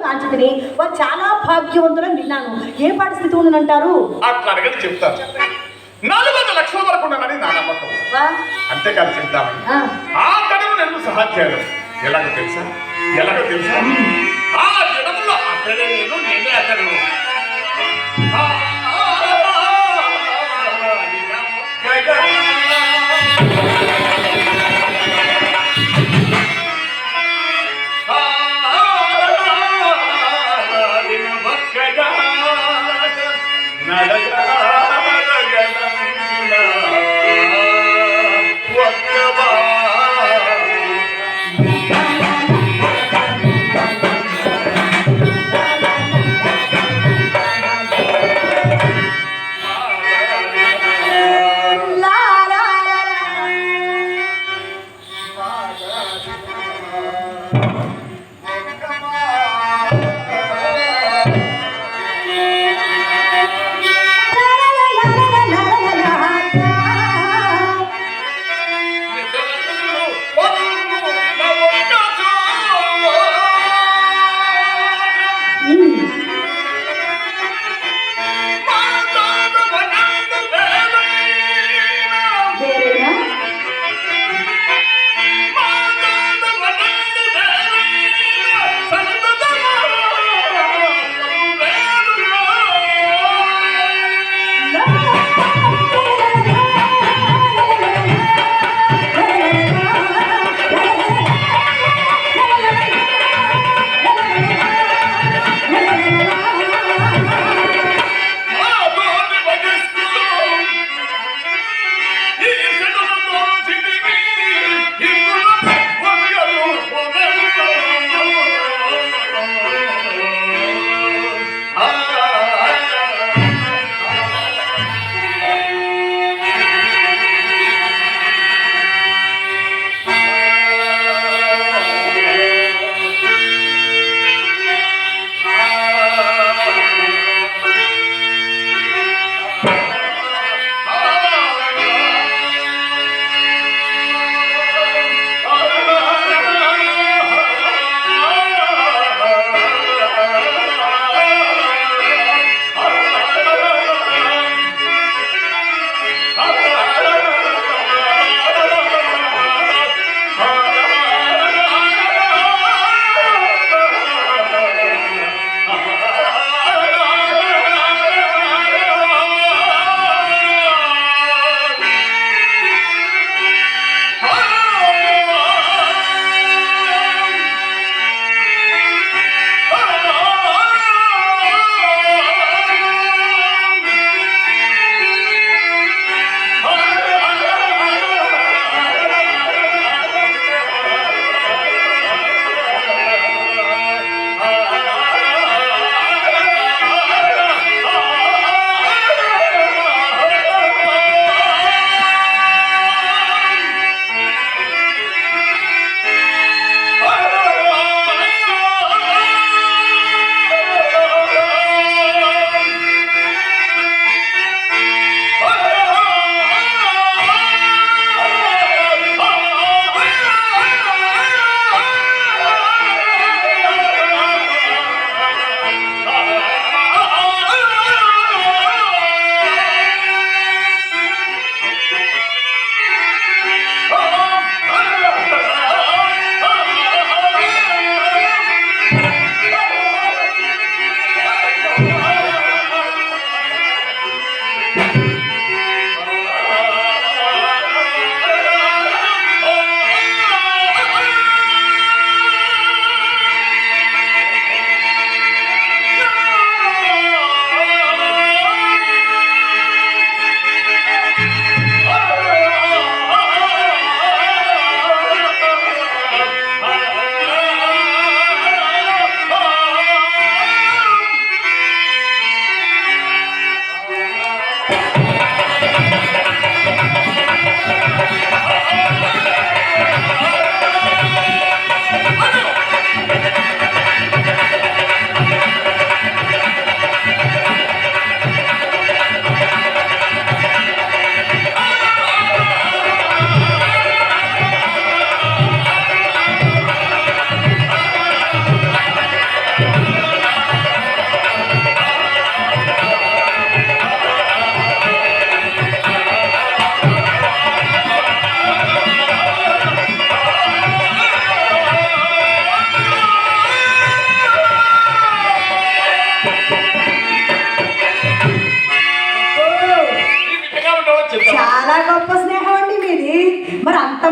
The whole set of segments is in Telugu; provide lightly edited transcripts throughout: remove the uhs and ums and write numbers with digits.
కాంచితిని వారు చాలా భాగ్యవంతులని విన్నాను. ఏ పరిస్థితి ఉందంటారు? అట్లా అడగని చెప్తాను. 400 లక్షల వరకు ఉండనని నా నమ్మకం. అంతేకాదు చెప్తామని ఆ కడను నేను సహాధ్యాలు ఎలాగో తెలుసా ఆ జనములో అతడే నేను నేనే అతను.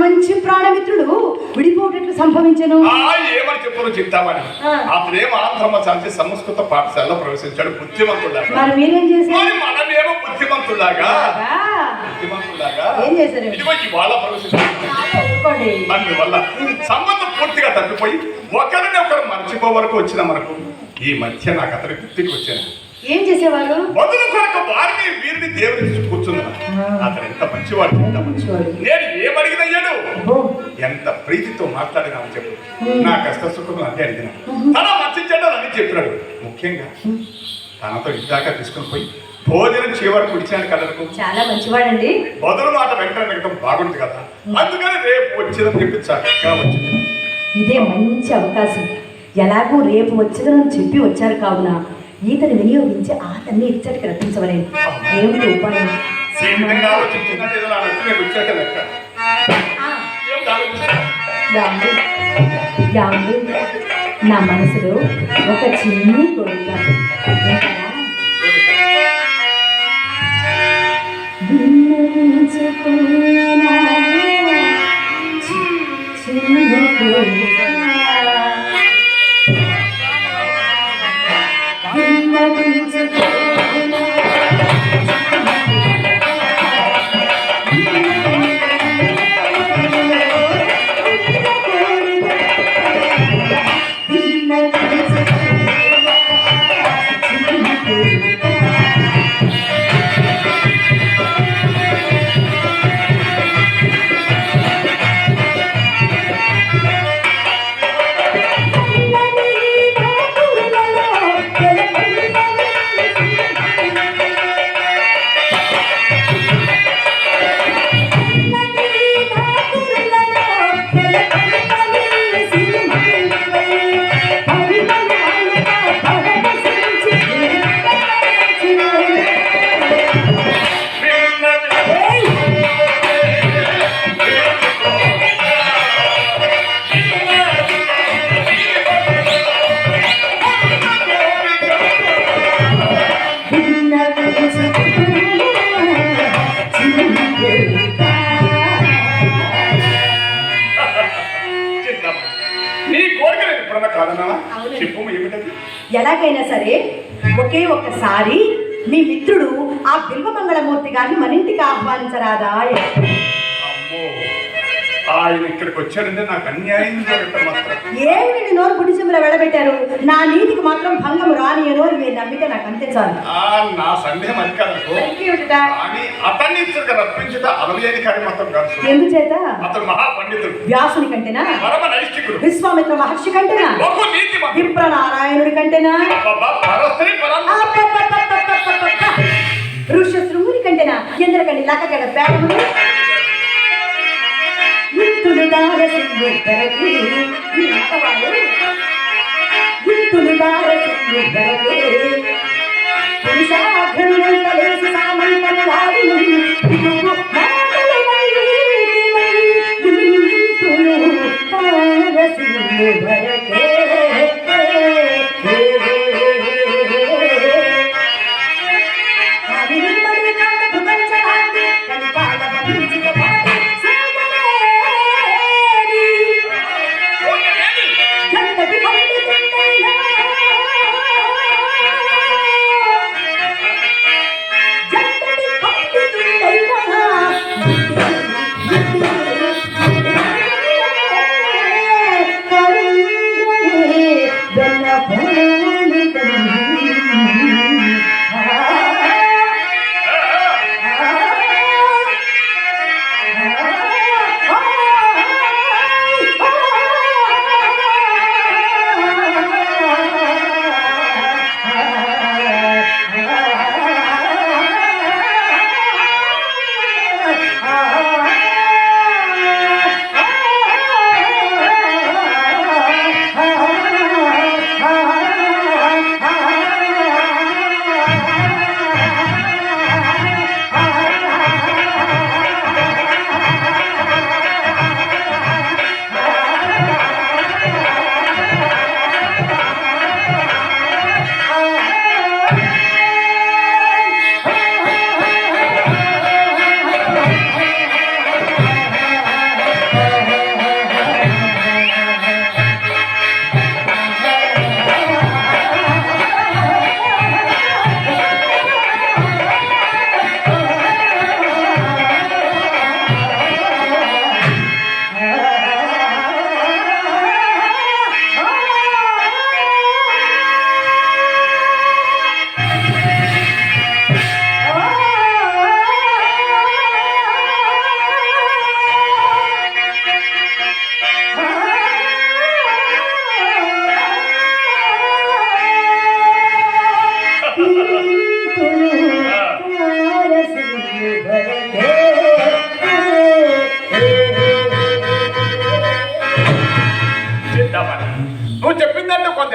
మంచి ప్రాణమిత్రుడు విడిపోటట్లు సంభవించను. ఏమని చెప్పను చింతామణి, అతనేం ఆంధ్రమ శాంతి సంస్కృత పాఠశాలలో ప్రవేశించాడు బుద్ధిమంతుడాగా. మరి మీరేం చేశారు? మనమేమో బుద్ధిమంతుడాగా ఏం చేశారు? ఇదిగో ఇవాళ ప్రవేశించాడు. అందువల్ల సంబంధం పూర్తిగా తప్పిపోయి ఒకరిని ఒకరు మర్చిపోవరకు వచ్చిన మనకు ఈ మధ్య నాకు అతని గుర్తికి వచ్చాను. ఏం చేసేవారు? మొదలు కొరకు వారిని వీరిని దేవుని కూర్చున్నా. అతను ఎంత మంచివాడు. నేను ఏమడిగినయ్యాడు, ఎంత ప్రీతితో మాట్లాడినా చెప్పు. నా కష్ట సుఖం అంటే అడిగిన తన మంచి చెడ్డలు అని చెప్పినాడు. ముఖ్యంగా తనతో ఇందాక తీసుకుని పోయి భోజనం చేయవరకు ఇచ్చాను కదలకు. చాలా మంచివాడండి. మొదలు మాట వెంటనే వెంటనే బాగుంది కదా, అందుకని రేపు వచ్చిందని చెప్పి చక్కగా వచ్చింది. ఇదే మంచి అవకాశం. ఎలాగో రేపు వచ్చేదని చెప్పి వచ్చారు కావున ఈతని వినియోగించి ఆతన్ని ఇచ్చటికి రప్పించవలేదు. ఏమిటి ఉపాయం? నా మనసులో ఒక చిన్న కోరిక. చిన్న కోరిక ఎలాగైనా సరే ఒకే ఒక్కసారి మీ మిత్రుడు ఆ బిల్వమంగళమూర్తి గారిని మన ఇంటికి ఆహ్వానించరాదా? ఆయన ఇక్కడికి వచ్చాడంటే నాకు అన్యాయం ఏమి నోరు గుడిసిముల వెళ్ళబెట్టారు. నా నీతికి మాత్రం భంగం రాని నోరు మీరు నమ్మితే నాకు అంతే చాలు. నా సందేహం అది కాదు. అతన్ని రప్పించుట అలవేని కార్యం మాత్రం కాదు. ఎందుచేత? అతను మహాపండితుడు. వ్యాసుని కంటేనా? పరమ నైష్ఠికుడు. విశ్వామిత్ర మహర్షి కంటేనా? విప్ర నారాయణుడి కంటేనా? ఋష్యశృంగుని కంటేనా? ఎందుకండి లక్కగడ పేడములు యుద్ధులు దారసింగు పెరగి యుద్ధులు దారసింగు పెరగి పురుషాఘ్రమంతలేసి సామంతలు వాడిను యుద్ధులు దారసింగు పెరగి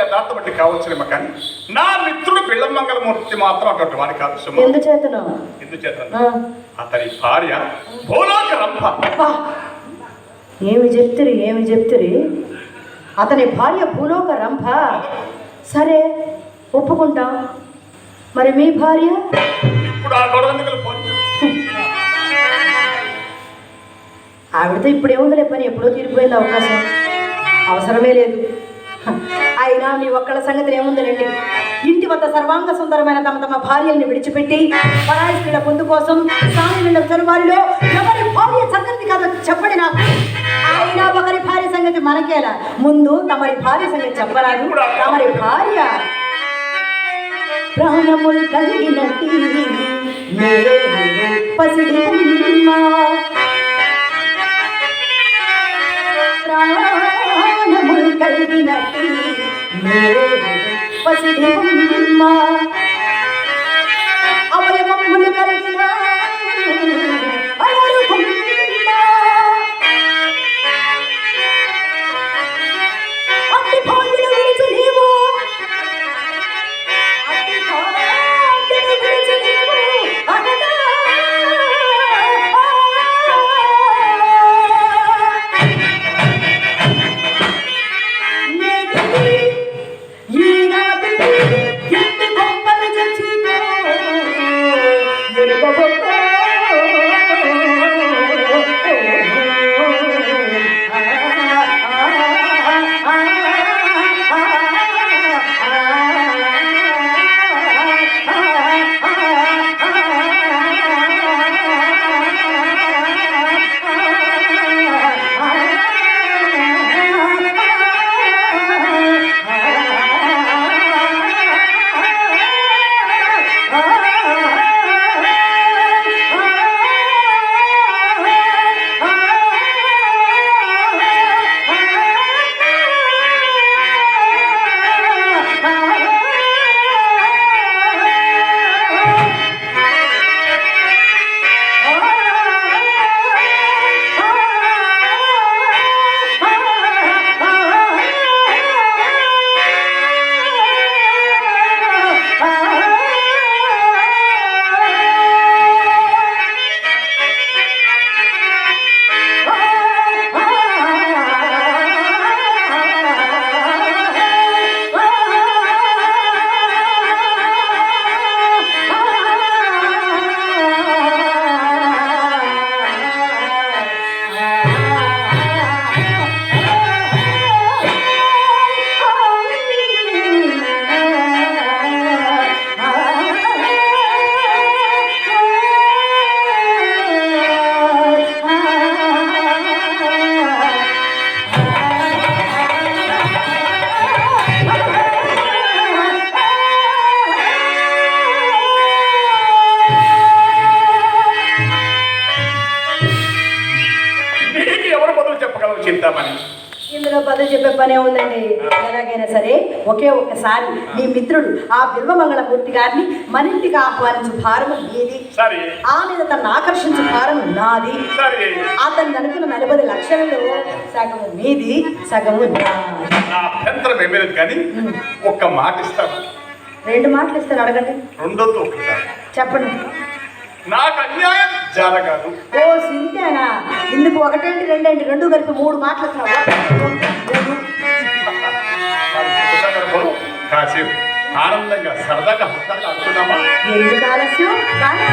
యథార్థ బట్టి కావచ్చునేమో కానీ నా మిత్రుడు పిల్లమంగళమూర్తి మాత్రం అటువంటి వాడి కాదు సుమ. ఎందుచేతను? ఎందుచేత అతని భార్య భూలోక రంభ. ఏమి చెప్తురి? అతని భార్య భూలోక రంభ. సరే ఒప్పుకుంటా. మరి మీ భార్య? ఇప్పుడు ఆ గొడవ పోయి ఆవిడతో ఇప్పుడు ఏముందిలే పని, ఎప్పుడో తీరిపోయింది అవకాశం, అవసరమే లేదు. అయినా మీ ఒక్కళ్ళ సంగతి ఏముందిలేండి. ఇంటి వద్ద సర్వాంగ సుందరమైన తమ తమ భార్యల్ని విడిచిపెట్టి పరాయి స్త్రీల పొందు కోసం సామి నిండ వారిలో ఎవరి భార్య చక్కని కాదో చెప్పండి నాకు. అయినా ఒకరి భార్య సంగతి మనకేలా, ముందు తమరి భార్య సంగతి చెప్పరాదు. తమరి భార్య ప్రాణములు కలిగినట్టి పసిడి ప్రాణములు కలిగినట్టి పసిడి అవయవములు కలిగిన అట్టి భార్యను విడిచి నీవు అనగా చింతామణి. ఇందులో పద చెప్పే పనే ఉందండి. ఎలాగైనా సరే ఒకే ఒక్కసారి మీ మిత్రుడు ఆ బిల్వమంగళమూర్తి గారిని మన ఇంటికి ఆహ్వానించు భారము మీది, ఆ మీద తనను ఆకర్షించు భారము నాది. అతన్ని అనుకున్న 40 లక్షలలో సగము మీది, సగము నాది. కానీ ఒక్క మాట ఇస్తాను. 2 మాటలు ఇస్తాను, అడగండి. రెండోతో చెప్పండి. నాకు అన్యాయం జరగదు. ఓ సింతేనా? ఇందుకు 1 ఏంటి 2 ఏంటి 2 కలిపి 3 మాటలు కాసేపు ఆనందంగా సరదాగా అనుకున్నామా? ఎందుకు ఆలస్యం? కానీ